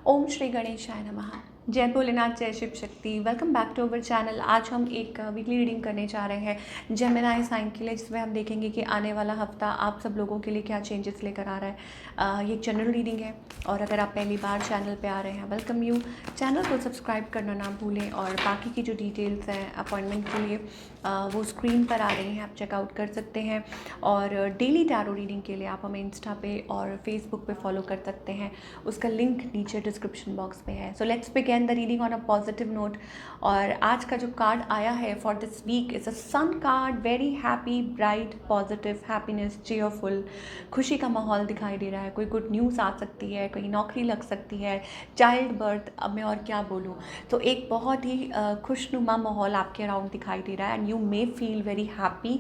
ओम श्री गणेशाय नमः। जय भोलेनाथ, जय Shiv Shakti. Welcome back to our channel. आज हम एक वीकली रीडिंग करने जा रहे हैं जेमिनी साइन के लिए, जिसमें हम देखेंगे कि आने वाला हफ्ता आप सब लोगों के लिए क्या चेंजेस लेकर आ रहा है। ये एक जनरल रीडिंग है और अगर आप पहली बार चैनल पे आ रहे हैं, वेलकम यू। चैनल को सब्सक्राइब करना ना भूलें और बाकी की जो डिटेल्स हैं अपॉइंटमेंट के लिए वो स्क्रीन पर आ रही हैं, आप चेकआउट कर सकते हैं। और डेली टैरो रीडिंग के लिए आप हमें इंस्टा पे और फेसबुक पे फॉलो कर सकते हैं, उसका लिंक नीचे डिस्क्रिप्शन बॉक्स में है। So let's begin the reading on a positive note. और आज का जो कार्ड आया है for this week is a sun card. Very happy, bright, positive, happiness, cheerful, खुशी का माहौल दिखाई दे रहा है। कोई गुड न्यूज़ आ सकती है, कोई नौकरी लग सकती है, चाइल्ड बर्थ, अब मैं और क्या बोलूँ। तो एक बहुत ही खुशनुमा माहौल आपके अराउंड दिखाई दे रहा है and you may feel very happy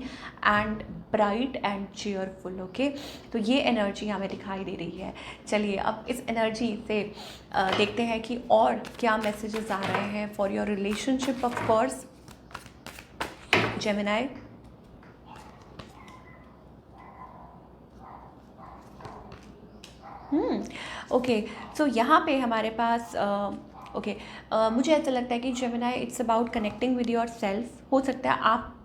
and bright and cheerful. Okay, तो ये एनर्जी हमें दिखाई दे रही है। चलिए अब इस एनर्जी से देखते हैं कि और क्या मैसेजेस आ रहे हैं for your relationship of course Gemini. Okay, so यहाँ पे हमारे पास मुझे ऐसा लगता है कि Gemini it's about connecting with your self. हो सकता है आप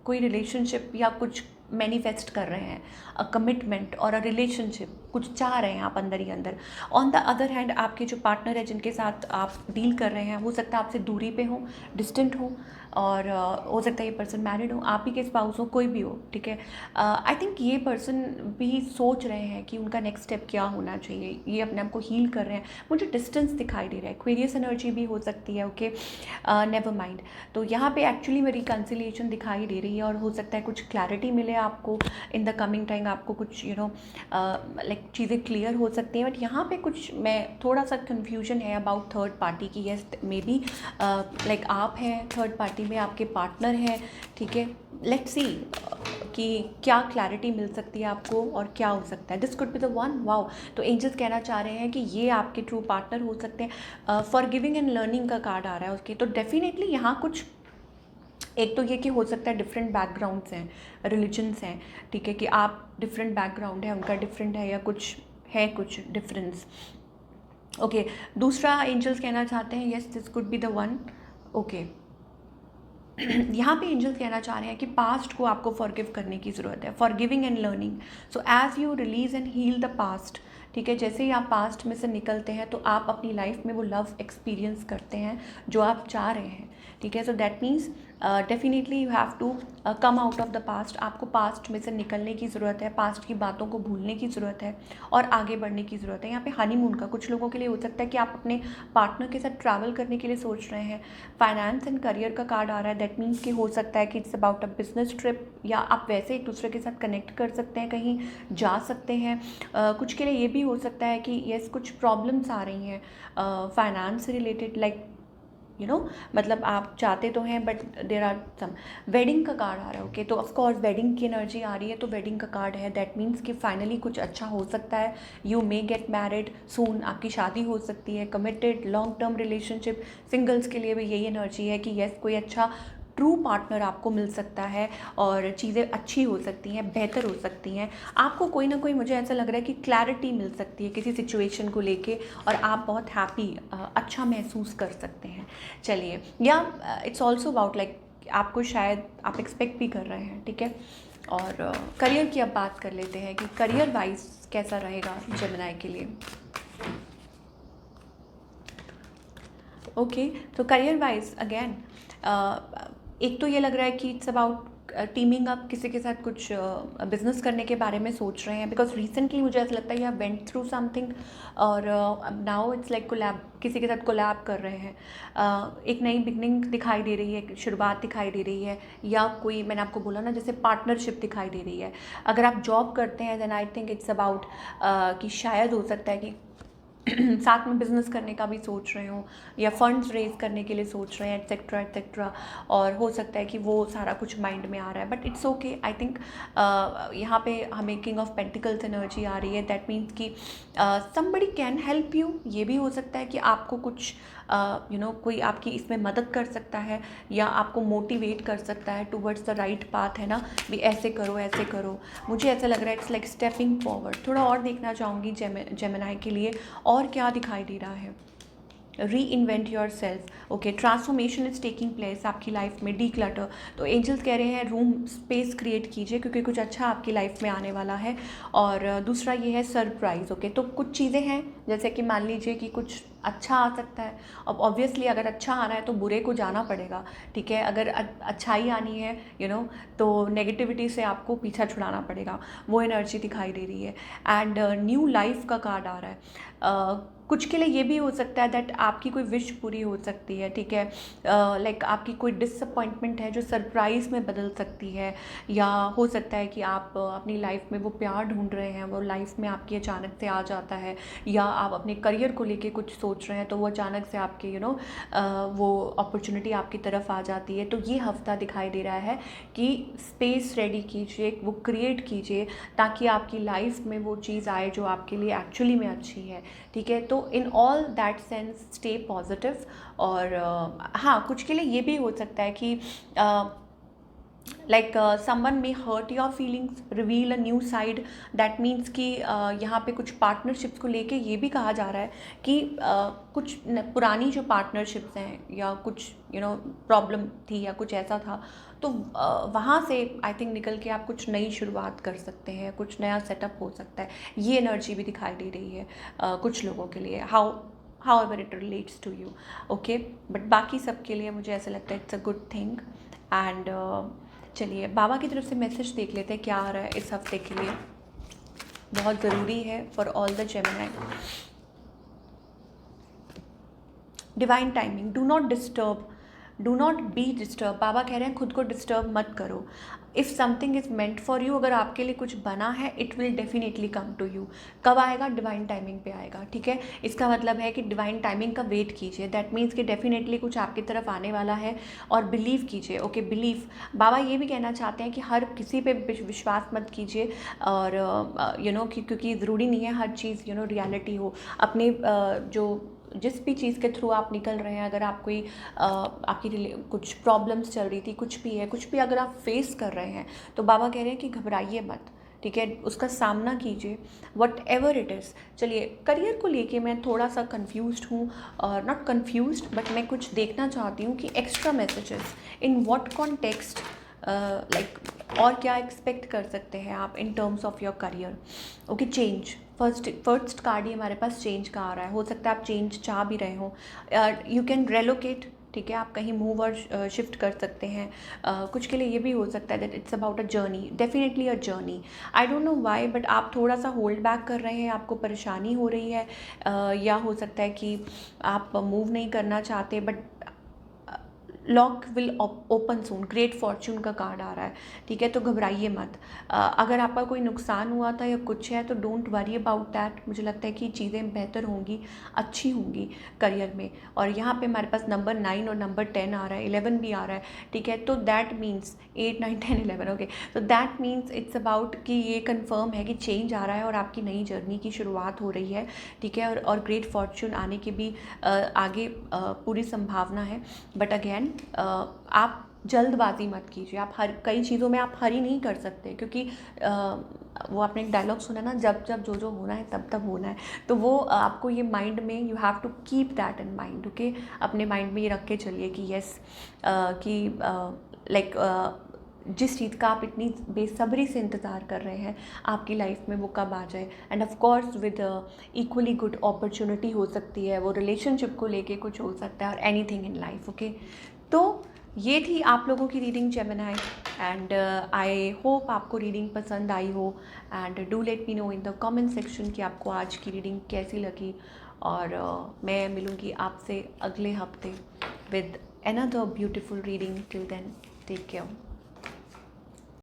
कोई रिलेशनशिप या कुछ मैनिफेस्ट कर रहे हैं, अ कमिटमेंट और अ रिलेशनशिप, कुछ चाह रहे हैं आप अंदर ही अंदर। ऑन द अदर हैंड आपके जो पार्टनर है जिनके साथ आप डील कर रहे हैं, हो सकता है आपसे दूरी पे हो, डिस्टेंट हो, और हो सकता है ये पर्सन मैरिड हो, आप ही के स्पाउस हो, कोई भी हो, ठीक है। आई थिंक ये पर्सन भी सोच रहे हैं कि उनका नेक्स्ट स्टेप क्या होना चाहिए, ये अपने आप को हील कर रहे हैं। मुझे डिस्टेंस दिखाई दे रहा है, क्वेरियस एनर्जी भी हो सकती है। Okay, never mind. तो यहाँ पे एक्चुअली में रिकन्सिलिएशन दिखाई दे रही है और हो सकता है कुछ क्लैरिटी मिले आपको इन द कमिंग टाइम। आपको कुछ लाइक चीज़ें क्लियर हो सकती हैं। बट यहाँ पे कुछ मैं थोड़ा सा कन्फ्यूजन है अबाउट थर्ड पार्टी की। येस, मे बी लाइक आप हैं थर्ड पार्टी में, आपके पार्टनर हैं, ठीक है। लेट्स सी कि क्या क्लैरिटी मिल सकती है आपको और क्या हो सकता है। This could be the one. Wow, तो एंजल्स कहना चाह रहे हैं कि ये आपके ट्रू पार्टनर हो सकते हैं। फॉर गिविंग एंड लर्निंग का कार्ड आ रहा है उसके, तो डेफिनेटली यहाँ कुछ एक तो ये कि हो सकता है डिफरेंट बैकग्राउंड्स हैं, रिलीजन्स हैं, ठीक है, कि आप डिफरेंट बैकग्राउंड है, उनका डिफरेंट है, या कुछ डिफरेंस। ओके, दूसरा एंजल्स कहना चाहते हैं yes this could be the one. Okay, यहाँ पे एंजल्स कहना चाह रहे हैं कि पास्ट को आपको फॉरगिव करने की ज़रूरत है, forgiving and learning. So as you release and heal the past, ठीक है, जैसे ही आप पास्ट में से निकलते हैं तो आप अपनी लाइफ में वो लव एक्सपीरियंस करते हैं जो आप चाह रहे हैं, ठीक है। So that means definitely you have to come out of the past. आपको पास्ट में से निकलने की ज़रूरत है, पास्ट की बातों को भूलने की ज़रूरत है और आगे बढ़ने की ज़रूरत है। यहाँ पे हनीमून का कुछ लोगों के लिए हो सकता है कि आप अपने पार्टनर के साथ ट्रैवल करने के लिए सोच रहे हैं। फाइनेंस एंड करियर का कार्ड आ रहा है। दैट मीन्स कि हो सकता है कि it's about a business trip, या आप वैसे एक दूसरे के साथ कनेक्ट कर सकते हैं, कहीं जा सकते हैं। कुछ के लिए ये भी हो सकता है कि यस कुछ प्रॉब्लम्स आ रही हैं फाइनेंस से रिलेटेड, लाइक मतलब आप चाहते तो हैं but there are some. Wedding का कार्ड आ रहा है। ओके, तो ऑफकोर्स वेडिंग की एनर्जी आ रही है, तो वेडिंग का कार्ड है। दैट मीन्स कि फाइनली कुछ अच्छा हो सकता है। यू मे गेट मैरिड सून, आपकी शादी हो सकती है। Committed long term relationship, singles के लिए भी यही एनर्जी है कि यस कोई अच्छा ट्रू पार्टनर आपको मिल सकता है और चीज़ें अच्छी हो सकती हैं, बेहतर हो सकती हैं। आपको कोई ना कोई, मुझे ऐसा लग रहा है कि क्लैरिटी मिल सकती है किसी सिचुएशन को लेके और आप बहुत हैप्पी, अच्छा महसूस कर सकते हैं। चलिए, या इट्स ऑल्सो अबाउट लाइक आपको शायद आप एक्सपेक्ट भी कर रहे हैं, ठीक है। और करियर की अब बात कर लेते हैं कि करियर वाइज कैसा रहेगा जेमिनी के लिए। ओके, तो करियर वाइज अगेन एक तो ये लग रहा है कि इट्स अबाउट टीमिंग अप, किसी के साथ कुछ बिजनेस करने के बारे में सोच रहे हैं। बिकॉज रिसेंटली मुझे ऐसा लगता है यू वेंट थ्रू समथिंग और नाउ इट्स लाइक कोलैब, किसी के साथ कोलैब कर रहे हैं। एक नई बिगनिंग दिखाई दे रही है, एक शुरुआत दिखाई दे रही है, या कोई, मैंने आपको बोला ना, जैसे पार्टनरशिप दिखाई दे रही है। अगर आप जॉब करते हैं then I think it's about कि शायद हो सकता है कि साथ में बिजनेस करने का भी सोच रहे हो, या फंड्स रेज करने के लिए सोच रहे हैं, एट्सेट्रा एट्सेट्रा। और हो सकता है कि वो सारा कुछ माइंड में आ रहा है, but it's okay. I think यहाँ पे हमें किंग ऑफ पेंटिकल्स एनर्जी आ रही है। दैट मीन्स कि समबडी कैन हेल्प यू। ये भी हो सकता है कि आपको कुछ कोई आपकी इसमें मदद कर सकता है या आपको मोटिवेट कर सकता है टूवर्ड्स द राइट पाथ, है ना, भी ऐसे करो ऐसे करो। मुझे ऐसा लग रहा है इट्स लाइक स्टेपिंग फॉरवर्ड। थोड़ा और देखना चाहूँगी जेमिनाई के लिए और क्या दिखाई दे रहा है। री invent your self, okay, transformation is taking place आपकी लाइफ में, डी क्लटर। तो एंजल्स कह रहे हैं रूम स्पेस क्रिएट कीजिए क्योंकि कुछ अच्छा आपकी लाइफ में आने वाला है। और दूसरा ये है सरप्राइज़, ओके। तो कुछ चीज़ें हैं जैसे कि मान लीजिए कि कुछ अच्छा आ सकता है। अब ऑब्वियसली अगर अच्छा आना है तो बुरे को जाना पड़ेगा, ठीक है। अगर अच्छाई आनी है तो नेगेटिविटी से आपको पीछा छुड़ाना पड़ेगा, वो एनर्जी दिखाई दे रही है। एंड न्यू लाइफ का कार्ड आ रहा है। कुछ के लिए ये भी हो सकता है दैट आपकी कोई विश पूरी हो सकती है, ठीक है। लाइक आपकी कोई डिसअपॉइंटमेंट है जो सरप्राइज़ में बदल सकती है, या हो सकता है कि आप अपनी लाइफ में वो प्यार ढूंढ रहे हैं, वो लाइफ में आपकी अचानक से आ जाता है, या आप अपने करियर को लेके कुछ सोच रहे हैं तो वो अचानक से आपके वो अपॉर्चुनिटी आपकी तरफ आ जाती है। तो ये हफ्ता दिखाई दे रहा है कि स्पेस रेडी कीजिए, वो क्रिएट कीजिए ताकि आपकी लाइफ में वो चीज़ आए जो आपके लिए एक्चुअली में अच्छी है, ठीक है। तो in all that sense stay positive. और हाँ, कुछ के लिए ये भी हो सकता है कि like someone may hurt your feelings, reveal a new side. That means कि यहाँ पे कुछ पार्टनरशिप्स को लेके ये भी कहा जा रहा है कि कुछ पुरानी जो पार्टनरशिप्स हैं या कुछ प्रॉब्लम थी या कुछ ऐसा था, तो वहाँ से आई थिंक निकल के आप कुछ नई शुरुआत कर सकते हैं, कुछ नया सेटअप हो सकता है। ये एनर्जी भी दिखाई दे रही है कुछ लोगों के लिए, however it relates to you, okay. But बाकी सबके लिए मुझे ऐसा लगता है it's a good thing. And चलिए बाबा की तरफ से मैसेज देख लेते हैं क्या आ रहा है इस हफ्ते के लिए, बहुत ज़रूरी है for all the Gemini. Divine timing, do not disturb, do not be disturb. बाबा कह रहे हैं खुद को डिस्टर्ब मत करो। If something is meant for you, अगर आपके लिए कुछ बना है, it will definitely come to you. कब आएगा? डिवाइन टाइमिंग पे आएगा, ठीक है। इसका मतलब है कि डिवाइन टाइमिंग का वेट कीजिए। दैट मीन्स कि डेफिनेटली कुछ आपकी तरफ आने वाला है और बिलीव कीजिए, ओके, बिलीव। बाबा ये भी कहना चाहते हैं कि हर किसी पे विश्वास मत कीजिए, और क्योंकि ज़रूरी नहीं है हर चीज़ रियलिटी हो। अपने जो जिस भी चीज़ के थ्रू आप निकल रहे हैं, अगर आप कोई आपकी कुछ प्रॉब्लम्स चल रही थी, कुछ भी अगर आप फेस कर रहे हैं, तो बाबा कह रहे हैं कि घबराइए मत, ठीक है, उसका सामना कीजिए, वट एवर इट इज़। चलिए करियर को लेके मैं थोड़ा सा कन्फ्यूज्ड हूँ, और नॉट कन्फ्यूज्ड बट मैं कुछ देखना चाहती हूँ कि extra messages in what context, like और क्या एक्सपेक्ट कर सकते हैं आप in terms of your career, okay. Change, first card ही हमारे पास चेंज का आ रहा है। हो सकता है आप चेंज चाह भी रहे हो, यू कैन रेलोकेट, ठीक है, आप कहीं मूव और शिफ्ट कर सकते हैं। कुछ के लिए ये भी हो सकता है that it's about a journey, definitely a journey. I don't know why but आप थोड़ा सा होल्ड बैक कर रहे हैं, आपको परेशानी हो रही है, या हो सकता है कि आप मूव नहीं करना चाहते, but lock will open soon. Great Fortune का कार्ड आ रहा है, ठीक है। तो घबराइए मत। अगर आपका कोई नुकसान हुआ था या कुछ है तो डोंट वरी अबाउट दैट। मुझे लगता है कि चीज़ें बेहतर होंगी, अच्छी होंगी करियर में। और यहाँ पे हमारे पास नंबर 9 और नंबर 10 आ रहा है, 11 भी आ रहा है, ठीक है। तो दैट मीन्स 8, 9, 10, 11, ओके। तो दैट मीन्स इट्स अबाउट कि ये कन्फर्म है कि चेंज आ रहा है और आपकी नई जर्नी की शुरुआत हो रही है, ठीक है। और ग्रेट फॉर्च्यून आने की भी आगे पूरी संभावना है। बट अगेन आप जल्दबाजी मत कीजिए। आप कई चीज़ों में आप हरी नहीं कर सकते, क्योंकि वो आपने एक डायलॉग सुना ना, जब जब जो जो होना है तब तब होना है। तो वो आपको ये माइंड में, you have to keep that in mind, okay. अपने माइंड में ये रख के चलिए कि यस, कि लाइक जिस चीज़ का आप इतनी बेसब्री से इंतज़ार कर रहे हैं आपकी लाइफ में, वो कब आ जाए। End of course with equally good opportunity हो सकती है, वो रिलेशनशिप को लेके कुछ हो सकता है, और एनीथिंग इन लाइफ, ओके। तो ये थी आप लोगों की reading Gemini, and I hope आपको रीडिंग पसंद आई हो। And do let me know in the comment section कि आपको आज की रीडिंग कैसी लगी। और मैं मिलूँगी आपसे अगले हफ्ते with another beautiful reading. Till then take care.